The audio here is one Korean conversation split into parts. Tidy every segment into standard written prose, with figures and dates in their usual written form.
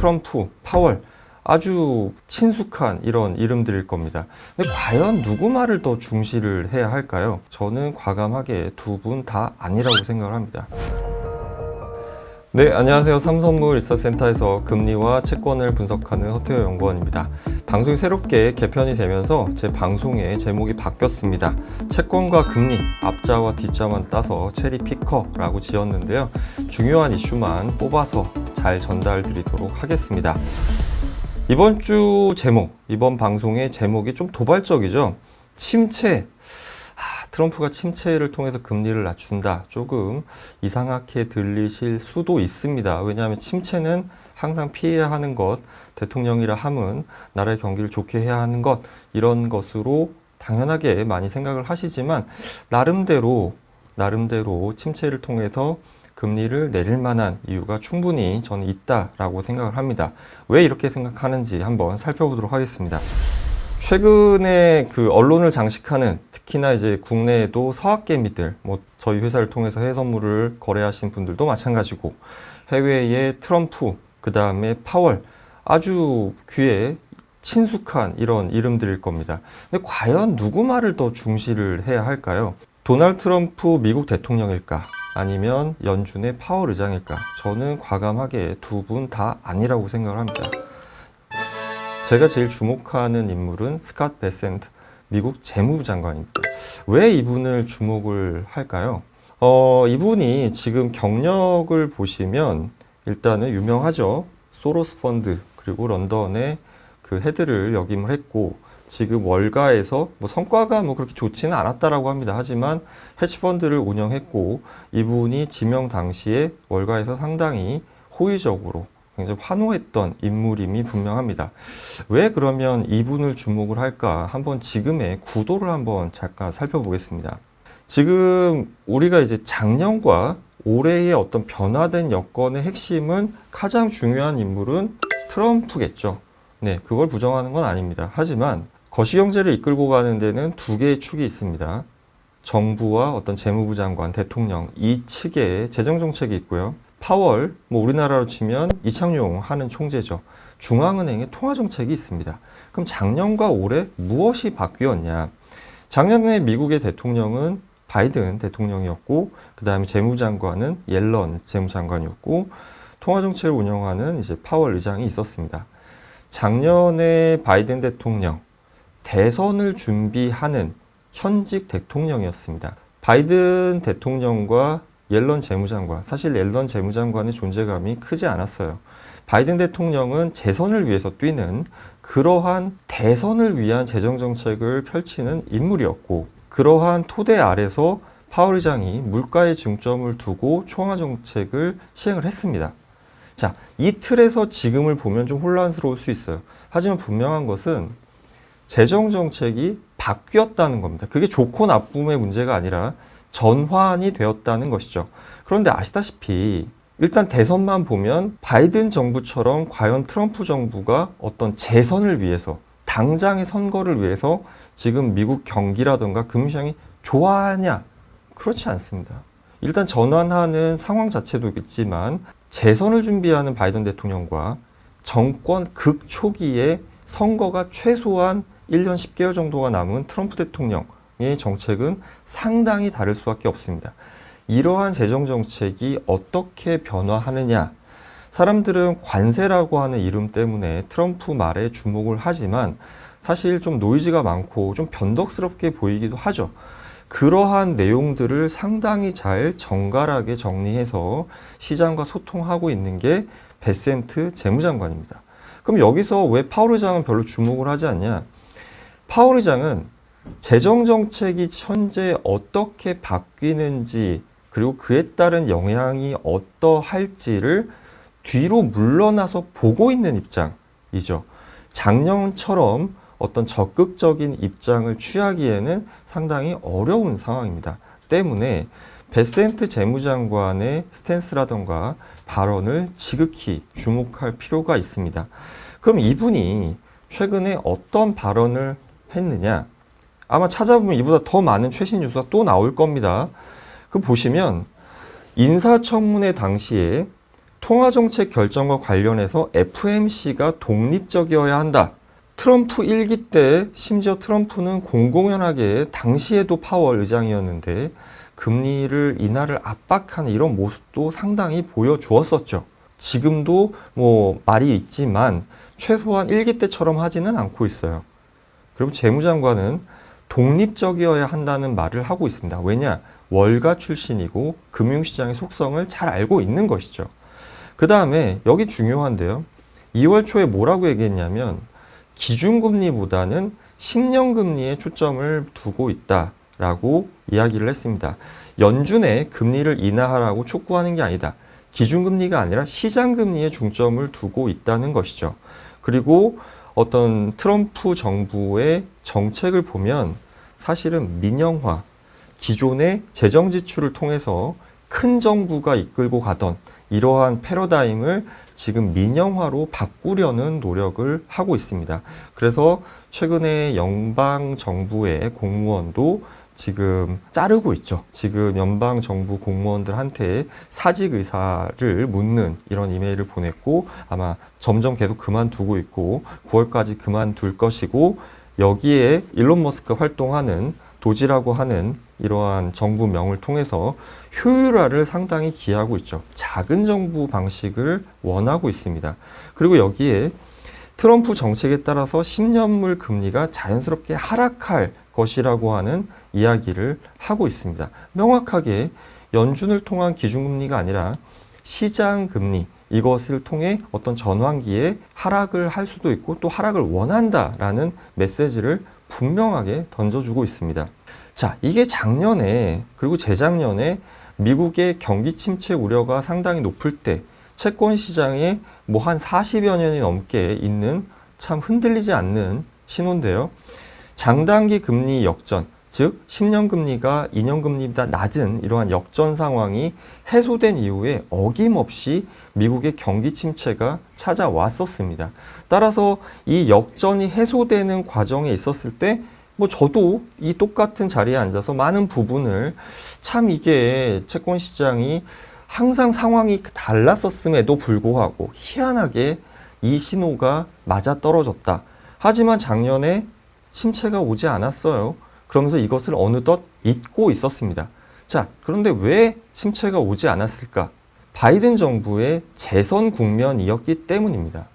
트럼프, 파월 아주 친숙한 이런 이름들일 겁니다. 근데 과연 누구 말을 더 중시를 해야 할까요? 저는 과감하게 두 분 다 아니라고 생각을 합니다. 네, 안녕하세요. 삼성물 리서치센터에서 금리와 채권을 분석하는 허태호 연구원입니다. 방송이 새롭게 개편이 되면서 제 방송의 제목이 바뀌었습니다. 채권과 금리, 앞자와 뒷자만 따서 체리 피커라고 지었는데요. 중요한 이슈만 뽑아서 잘 전달드리도록 하겠습니다. 이번 주 제목, 이번 방송의 제목이 좀 도발적이죠. 침체. 트럼프가 침체를 통해서 금리를 낮춘다. 조금 이상하게 들리실 수도 있습니다. 왜냐하면 침체는 항상 피해야 하는 것, 대통령이라 함은 나라의 경기를 좋게 해야 하는 것, 이런 것으로 당연하게 많이 생각을 하시지만 나름대로 침체를 통해서 금리를 내릴 만한 이유가 충분히 저는 있다라고 생각을 합니다. 왜 이렇게 생각하는지 한번 살펴보도록 하겠습니다. 최근에 그 언론을 장식하는, 특히나 이제 국내에도 서학개미들, 저희 회사를 통해서 해외 선물을 거래하신 분들도 마찬가지고, 해외의 트럼프, 그 다음에 파월, 아주 귀에 친숙한 이런 이름들일 겁니다. 근데 과연 누구 말을 더 중시를 해야 할까요? 도널드 트럼프 미국 대통령일까? 아니면 연준의 파월 의장일까? 저는 과감하게 두 분 다 아니라고 생각을 합니다. 제가 제일 주목하는 인물은 스캇 베센트 미국 재무부 장관입니다. 왜 이분을 주목을 할까요? 이분이 지금 경력을 보시면 일단은 유명하죠. 소로스 펀드, 그리고 런던의 그 헤드를 역임을 했고, 지금 월가에서 성과가 그렇게 좋지는 않았다라고 합니다. 하지만 헤지펀드를 운영했고, 이분이 지명 당시에 월가에서 상당히 호의적으로 굉장히 환호했던 인물임이 분명합니다. 왜 그러면 이분을 주목을 할까? 한번 지금의 구도를 한번 잠깐 살펴보겠습니다. 지금 우리가 이제 작년과 올해의 어떤 변화된 여건의 핵심은, 가장 중요한 인물은 트럼프겠죠. 네, 그걸 부정하는 건 아닙니다. 하지만 거시경제를 이끌고 가는 데는 두 개의 축이 있습니다. 정부와 어떤 재무부 장관, 대통령, 이 측의 재정정책이 있고요. 파월, 우리나라로 치면 이창용 하는 총재죠. 중앙은행의 통화정책이 있습니다. 그럼 작년과 올해 무엇이 바뀌었냐? 작년에 미국의 대통령은 바이든 대통령이었고, 그 다음에 재무장관은 옐런 재무장관이었고, 통화정책을 운영하는 이제 파월 의장이 있었습니다. 작년에 바이든 대통령, 대선을 준비하는 현직 대통령이었습니다. 바이든 대통령과 옐런 재무장관, 사실 옐런 재무장관의 존재감이 크지 않았어요. 바이든 대통령은 재선을 위해서 뛰는, 그러한 대선을 위한 재정정책을 펼치는 인물이었고, 그러한 토대 아래서 파월 의장이 물가에 중점을 두고 총화정책을 시행을 했습니다. 자, 이 틀에서 지금을 보면 좀 혼란스러울 수 있어요. 하지만 분명한 것은 재정정책이 바뀌었다는 겁니다. 그게 좋고 나쁨의 문제가 아니라 전환이 되었다는 것이죠. 그런데 아시다시피 일단 대선만 보면 바이든 정부처럼 과연 트럼프 정부가 어떤 재선을 위해서, 당장의 선거를 위해서 지금 미국 경기라든가 금융시장이 좋아하냐? 그렇지 않습니다. 일단 전환하는 상황 자체도 있지만, 재선을 준비하는 바이든 대통령과 정권 극초기에 선거가 최소한 1년 10개월 정도가 남은 트럼프 대통령의 정책은 상당히 다를 수밖에 없습니다. 이러한 재정정책이 어떻게 변화하느냐? 사람들은 관세라고 하는 이름 때문에 트럼프 말에 주목을 하지만, 사실 좀 노이즈가 많고 좀 변덕스럽게 보이기도 하죠. 그러한 내용들을 상당히 잘 정갈하게 정리해서 시장과 소통하고 있는 게 베센트 재무장관입니다. 그럼 여기서 왜 파월 의장은 별로 주목을 하지 않냐? 파월 의장은 재정정책이 현재 어떻게 바뀌는지, 그리고 그에 따른 영향이 어떠할지를 뒤로 물러나서 보고 있는 입장이죠. 작년처럼 어떤 적극적인 입장을 취하기에는 상당히 어려운 상황입니다. 때문에 베센트 재무장관의 스탠스라던가 발언을 지극히 주목할 필요가 있습니다. 그럼 이분이 최근에 어떤 발언을 했느냐? 아마 찾아보면 이보다 더 많은 최신 뉴스가 또 나올 겁니다. 그 보시면 인사청문회 당시에 통화정책 결정과 관련해서 FMC가 독립적이어야 한다. 트럼프 1기 때 심지어 트럼프는 공공연하게 당시에도 파월 의장이었는데 금리를 인하를 압박하는 이런 모습도 상당히 보여주었었죠. 지금도 뭐 말이 있지만 최소한 1기 때처럼 하지는 않고 있어요. 그리고 재무장관은 독립적이어야 한다는 말을 하고 있습니다. 왜냐? 월가 출신이고 금융시장의 속성을 잘 알고 있는 것이죠. 그 다음에 여기 중요한데요. 2월 초에 뭐라고 얘기했냐면 기준금리보다는 10년 금리에 초점을 두고 있다라고 이야기를 했습니다. 연준의 금리를 인하하라고 촉구하는 게 아니다. 기준금리가 아니라 시장금리에 중점을 두고 있다는 것이죠. 그리고 어떤 트럼프 정부의 정책을 보면 사실은 민영화, 기존의 재정 지출을 통해서 큰 정부가 이끌고 가던 이러한 패러다임을 지금 민영화로 바꾸려는 노력을 하고 있습니다. 그래서 최근에 연방 정부의 공무원도 지금 자르고 있죠. 지금 연방 정부 공무원들한테 사직 의사를 묻는 이런 이메일을 보냈고 아마 점점 계속 그만두고 있고 9월까지 그만둘 것이고 여기에 일론 머스크가 활동하는 도지라고 하는 이러한 정부명을 통해서 효율화를 상당히 기하고 있죠. 작은 정부 방식을 원하고 있습니다. 그리고 여기에 트럼프 정책에 따라서 10년물 금리가 자연스럽게 하락할 것이라고 하는 이야기를 하고 있습니다. 명확하게 연준을 통한 기준금리가 아니라 시장금리, 이것을 통해 어떤 전환기에 하락을 할 수도 있고 또 하락을 원한다라는 메시지를 분명하게 던져주고 있습니다. 자, 이게 작년에 그리고 재작년에 미국의 경기 침체 우려가 상당히 높을 때 채권 시장에 뭐 한 40여 년이 넘게 있는 참 흔들리지 않는 신호인데요. 장단기 금리 역전, 즉 10년 금리가 2년 금리보다 낮은 이러한 역전 상황이 해소된 이후에 어김없이 미국의 경기 침체가 찾아왔었습니다. 따라서 이 역전이 해소되는 과정에 있었을 때 뭐 저도 이 똑같은 자리에 앉아서 많은 부분을 참 이게 채권 시장이 항상 상황이 달랐었음에도 불구하고 희한하게 이 신호가 맞아떨어졌다. 하지만 작년에 침체가 오지 않았어요. 그러면서 이것을 어느덧 잊고 있었습니다. 자, 그런데 왜 침체가 오지 않았을까? 바이든 정부의 재선 국면이었기 때문입니다.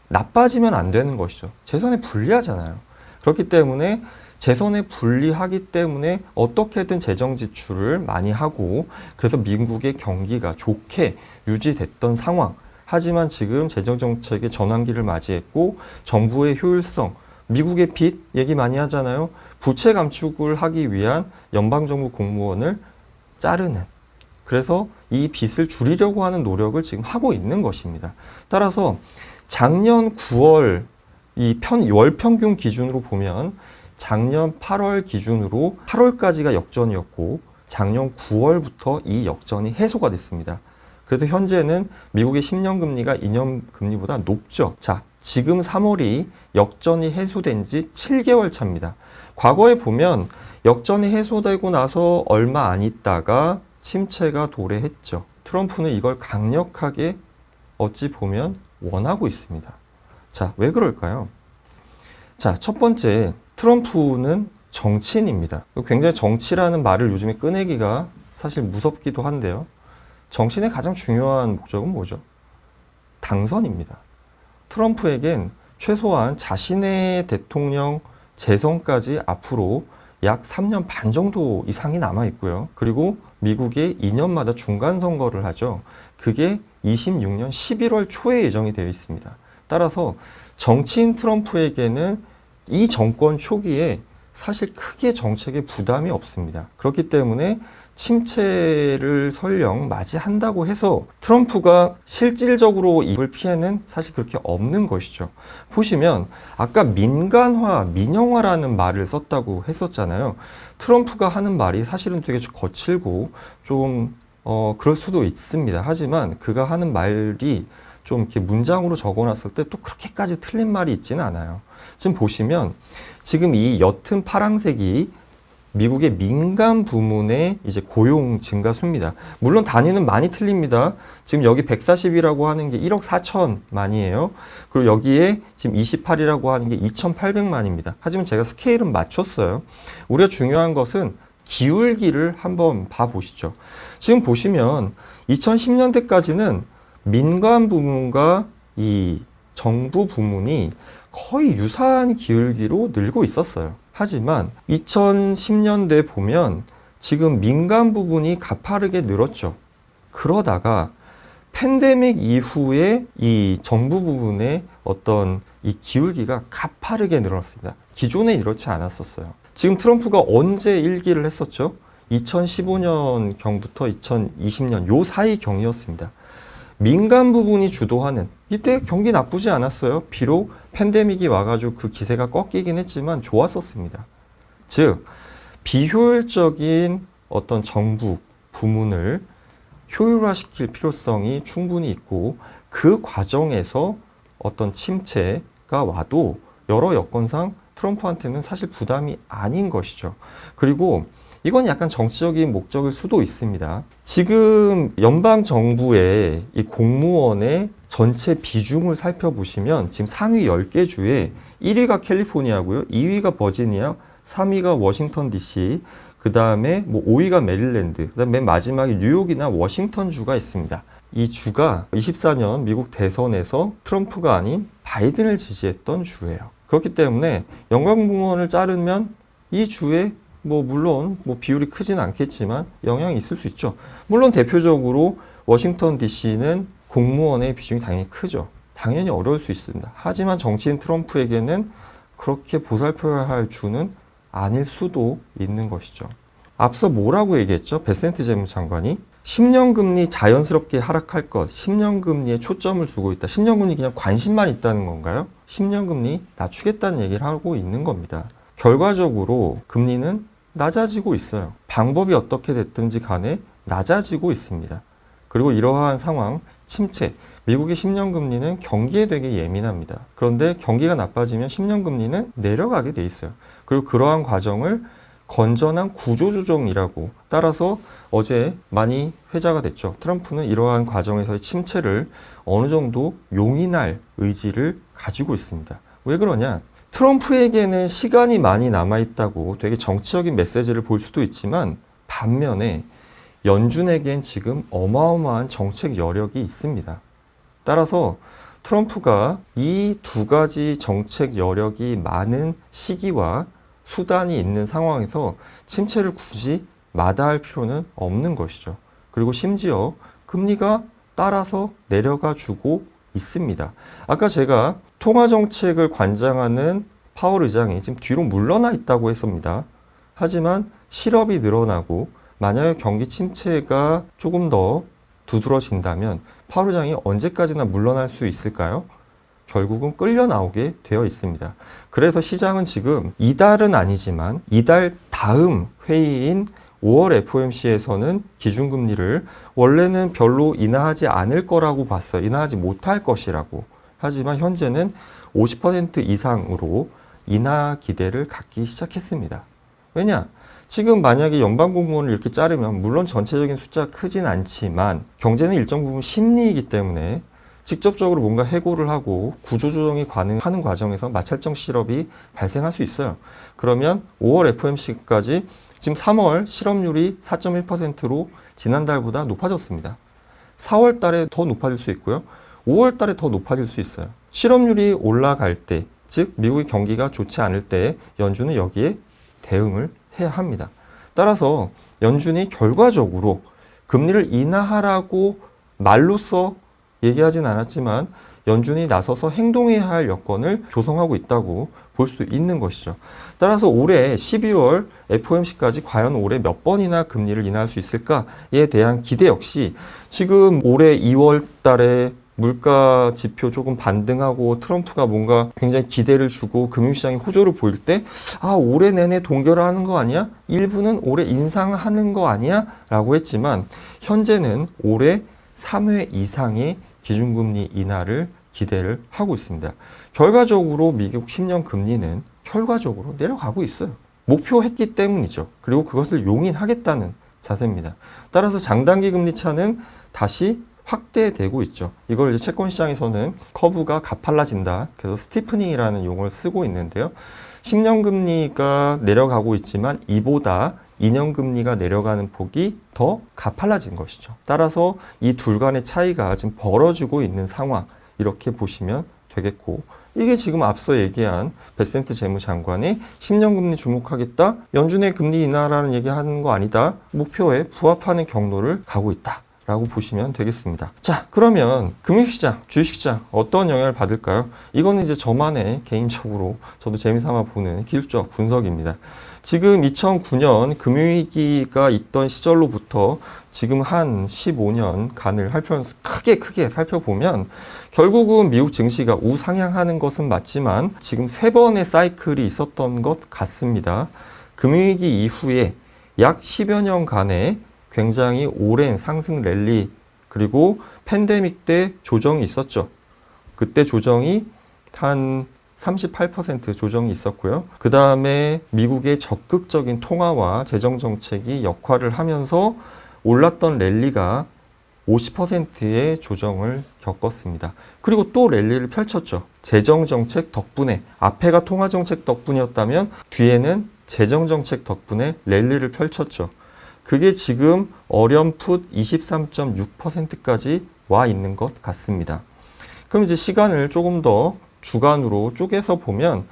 나빠지면 안 되는 것이죠. 재선에 불리하잖아요. 그렇기 때문에 재선에 불리하기 때문에 어떻게든 재정 지출을 많이 하고 그래서 미국의 경기가 좋게 유지됐던 상황. 하지만 지금 재정 정책의 전환기를 맞이했고 정부의 효율성, 미국의 빚 얘기 많이 하잖아요. 부채 감축을 하기 위한 연방정부 공무원을 자르는. 그래서 이 빚을 줄이려고 하는 노력을 지금 하고 있는 것입니다. 따라서 작년 9월 월 평균 기준으로 보면 작년 8월 기준으로 8월까지가 역전이었고 작년 9월부터 이 역전이 해소가 됐습니다. 그래서 현재는 미국의 10년 금리가 2년 금리보다 높죠. 자, 지금 3월이 역전이 해소된 지 7개월 차입니다. 과거에 보면 역전이 해소되고 나서 얼마 안 있다가 침체가 도래했죠. 트럼프는 이걸 강력하게 어찌 보면 원하고 있습니다. 자, 왜 그럴까요? 자, 첫 번째, 트럼프는 정치인입니다. 굉장히 정치라는 말을 요즘에 꺼내기가 사실 무섭기도 한데요. 정치인의 가장 중요한 목적은 뭐죠? 당선입니다. 트럼프에겐 최소한 자신의 대통령 재선까지 앞으로 약 3년 반 정도 이상이 남아 있고요. 그리고 미국이 2년마다 중간 선거를 하죠. 그게 26년 11월 초에 예정이 되어 있습니다. 따라서 정치인 트럼프에게는 이 정권 초기에 사실 크게 정책에 부담이 없습니다. 그렇기 때문에 침체를 설령 맞이한다고 해서 트럼프가 실질적으로 입을 피해는 사실 그렇게 없는 것이죠. 보시면 아까 민간화, 민영화라는 말을 썼다고 했었잖아요. 트럼프가 하는 말이 사실은 되게 거칠고 좀 그럴 수도 있습니다. 하지만 그가 하는 말이 좀 이렇게 문장으로 적어놨을 때 또 그렇게까지 틀린 말이 있지는 않아요. 지금 보시면 지금 이 옅은 파란색이 미국의 민간 부문의 이제 고용 증가수입니다. 물론 단위는 많이 틀립니다. 지금 여기 140이라고 하는 게 1억 4천만이에요. 그리고 여기에 지금 28이라고 하는 게 2,800만입니다. 하지만 제가 스케일은 맞췄어요. 우리가 중요한 것은 기울기를 한번 봐보시죠. 지금 보시면 2010년대까지는 민간 부문과 이 정부 부문이 거의 유사한 기울기로 늘고 있었어요. 하지만 2010년대 보면 지금 민간 부분이 가파르게 늘었죠. 그러다가 팬데믹 이후에 이 정부 부분의 어떤 이 기울기가 가파르게 늘었습니다. 기존에 이렇지 않았었어요. 지금 트럼프가 언제 일기를 했었죠? 2015년경부터 2020년 요 사이 경이었습니다. 민간 부분이 주도하는 이때 경기 나쁘지 않았어요. 비록 팬데믹이 와가지고 그 기세가 꺾이긴 했지만 좋았었습니다. 즉 비효율적인 어떤 정부 부문을 효율화시킬 필요성이 충분히 있고 그 과정에서 어떤 침체가 와도 여러 여건상 트럼프한테는 사실 부담이 아닌 것이죠. 그리고 이건 약간 정치적인 목적일 수도 있습니다. 지금 연방 정부의 이 공무원의 전체 비중을 살펴보시면 지금 상위 10개 주에 1위가 캘리포니아고요. 2위가 버지니아, 3위가 워싱턴 DC, 그 다음에 뭐 5위가 메릴랜드, 그 다음에 맨 마지막에 뉴욕이나 워싱턴 주가 있습니다. 이 주가 24년 미국 대선에서 트럼프가 아닌 바이든을 지지했던 주예요. 그렇기 때문에 연방공무원을 자르면 이 주에 물론 비율이 크진 않겠지만 영향이 있을 수 있죠. 물론 대표적으로 워싱턴 DC는 공무원의 비중이 당연히 크죠. 당연히 어려울 수 있습니다. 하지만 정치인 트럼프에게는 그렇게 보살펴야 할 주는 아닐 수도 있는 것이죠. 앞서 뭐라고 얘기했죠? 베센트 재무장관이 10년 금리 자연스럽게 하락할 것, 10년 금리에 초점을 두고 있다. 10년 금리 그냥 관심만 있다는 건가요? 10년 금리 낮추겠다는 얘기를 하고 있는 겁니다. 결과적으로 금리는 낮아지고 있어요. 방법이 어떻게 됐든지 간에 낮아지고 있습니다. 그리고 이러한 상황, 침체, 미국의 10년 금리는 경기에 되게 예민합니다. 그런데 경기가 나빠지면 10년 금리는 내려가게 돼 있어요. 그리고 그러한 과정을 건전한 구조조정이라고 따라서 어제 많이 회자가 됐죠. 트럼프는 이러한 과정에서의 침체를 어느 정도 용인할 의지를 가지고 있습니다. 왜 그러냐? 트럼프에게는 시간이 많이 남아있다고 되게 정치적인 메시지를 볼 수도 있지만 반면에 연준에겐 지금 어마어마한 정책 여력이 있습니다. 따라서 트럼프가 이 두 가지 정책 여력이 많은 시기와 수단이 있는 상황에서 침체를 굳이 마다할 필요는 없는 것이죠. 그리고 심지어 금리가 따라서 내려가 주고 있습니다. 아까 제가 통화정책을 관장하는 파월 의장이 지금 뒤로 물러나 있다고 했습니다. 하지만 실업이 늘어나고 만약에 경기 침체가 조금 더 두드러진다면 파월 의장이 언제까지나 물러날 수 있을까요? 결국은 끌려 나오게 되어 있습니다. 그래서 시장은 지금 이달은 아니지만 이달 다음 회의인 5월 FOMC에서는 기준금리를 원래는 별로 인하하지 않을 거라고 봤어요. 인하하지 못할 것이라고. 하지만 현재는 50% 이상으로 인하 기대를 갖기 시작했습니다. 왜냐? 지금 만약에 연방공무원을 이렇게 자르면 물론 전체적인 숫자가 크진 않지만 경제는 일정 부분 심리이기 때문에 직접적으로 뭔가 해고를 하고 구조조정이 가능하는 과정에서 마찰적 실업이 발생할 수 있어요. 그러면 5월 FOMC까지 지금 3월 실업률이 4.1%로 지난달보다 높아졌습니다. 4월 달에 더 높아질 수 있고요. 5월 달에 더 높아질 수 있어요. 실업률이 올라갈 때, 즉 미국의 경기가 좋지 않을 때 연준은 여기에 대응을 해야 합니다. 따라서 연준이 결과적으로 금리를 인하하라고 말로써 얘기하진 않았지만 연준이 나서서 행동해야 할 여건을 조성하고 있다고 볼 수 있는 것이죠. 따라서 올해 12월 FOMC까지 과연 올해 몇 번이나 금리를 인하할 수 있을까에 대한 기대 역시 지금 올해 2월 달에 물가 지표 조금 반등하고 트럼프가 뭔가 굉장히 기대를 주고 금융시장이 호조를 보일 때 올해 내내 동결하는 거 아니야? 일부는 올해 인상하는 거 아니야? 라고 했지만 현재는 올해 3회 이상의 기준금리 인하를 기대를 하고 있습니다. 결과적으로 미국 10년 금리는 결과적으로 내려가고 있어요. 목표했기 때문이죠. 그리고 그것을 용인하겠다는 자세입니다. 따라서 장단기 금리 차는 다시 확대되고 있죠. 이걸 이제 채권 시장에서는 커브가 가팔라진다. 그래서 스티프닝이라는 용어를 쓰고 있는데요. 10년 금리가 내려가고 있지만 이보다 2년 금리가 내려가는 폭이 더 가팔라진 것이죠. 따라서 이 둘 간의 차이가 지금 벌어지고 있는 상황, 이렇게 보시면 되겠고, 이게 지금 앞서 얘기한 베센트 재무장관이 10년 금리 주목하겠다, 연준의 금리 인하라는 얘기하는 거 아니다, 목표에 부합하는 경로를 가고 있다 라고 보시면 되겠습니다. 자, 그러면 금융시장, 주식시장 어떤 영향을 받을까요? 이거는 이제 저만의 개인적으로 저도 재미삼아 보는 기술적 분석입니다. 지금 2009년 금융위기가 있던 시절로부터 지금 한 15년 간을 크게 살펴보면 결국은 미국 증시가 우상향하는 것은 맞지만 지금 3번의 사이클이 있었던 것 같습니다. 금융위기 이후에 약 10여 년간의 굉장히 오랜 상승 랠리, 그리고 팬데믹 때 조정이 있었죠. 그때 조정이 한 38% 조정이 있었고요. 그 다음에 미국의 적극적인 통화와 재정정책이 역할을 하면서 올랐던 랠리가 50%의 조정을 겪었습니다. 그리고 또 랠리를 펼쳤죠. 재정정책 덕분에, 앞에가 통화정책 덕분이었다면 뒤에는 재정정책 덕분에 랠리를 펼쳤죠. 그게 지금 어렴풋 23.6%까지 와 있는 것 같습니다. 그럼 이제 시간을 조금 더 주간으로 쪼개서 보면,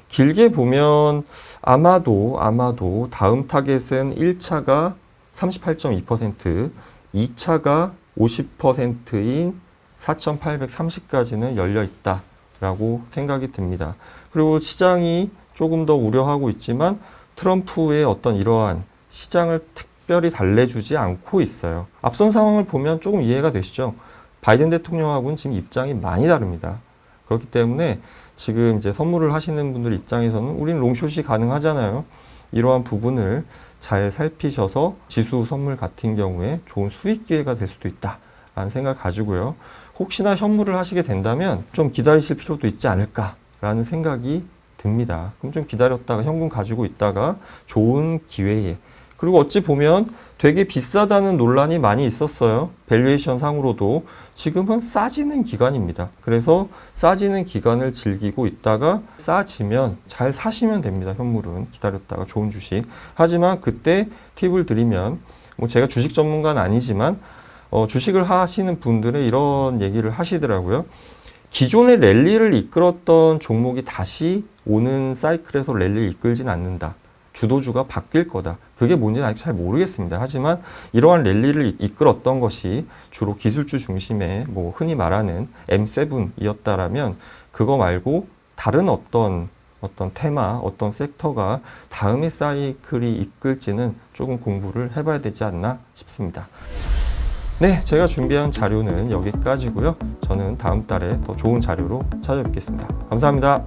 길게 보면 아마도 다음 타겟은 1차가 38.2%, 2차가 50%인 4,830까지는 열려 있다라고 생각이 듭니다. 그리고 시장이 조금 더 우려하고 있지만 트럼프의 어떤 이러한 시장을 특별히 달래주지 않고 있어요. 앞선 상황을 보면 조금 이해가 되시죠? 바이든 대통령하고는 지금 입장이 많이 다릅니다. 그렇기 때문에 지금 이제 선물을 하시는 분들 입장에서는 우리는 롱숏이 가능하잖아요. 이러한 부분을 잘 살피셔서 지수 선물 같은 경우에 좋은 수익 기회가 될 수도 있다라는 생각을 가지고요. 혹시나 현물을 하시게 된다면 좀 기다리실 필요도 있지 않을까라는 생각이 듭니다. 그럼 좀 기다렸다가 현금 가지고 있다가 좋은 기회에, 그리고 어찌 보면 되게 비싸다는 논란이 많이 있었어요. 밸류에이션 상으로도 지금은 싸지는 기간입니다. 그래서 싸지는 기간을 즐기고 있다가 싸지면 잘 사시면 됩니다. 현물은 기다렸다가 좋은 주식. 하지만 그때 팁을 드리면, 뭐 제가 주식 전문가는 아니지만 주식을 하시는 분들은 이런 얘기를 하시더라고요. 기존의 랠리를 이끌었던 종목이 다시 오는 사이클에서 랠리를 이끌진 않는다. 주도주가 바뀔 거다. 그게 뭔지는 아직 잘 모르겠습니다. 하지만 이러한 랠리를 이끌었던 것이 주로 기술주 중심의 뭐 흔히 말하는 M7이었다라면 그거 말고 다른 어떤 테마, 어떤 섹터가 다음의 사이클이 이끌지는 조금 공부를 해봐야 되지 않나 싶습니다. 네, 제가 준비한 자료는 여기까지고요. 저는 다음 달에 더 좋은 자료로 찾아뵙겠습니다. 감사합니다.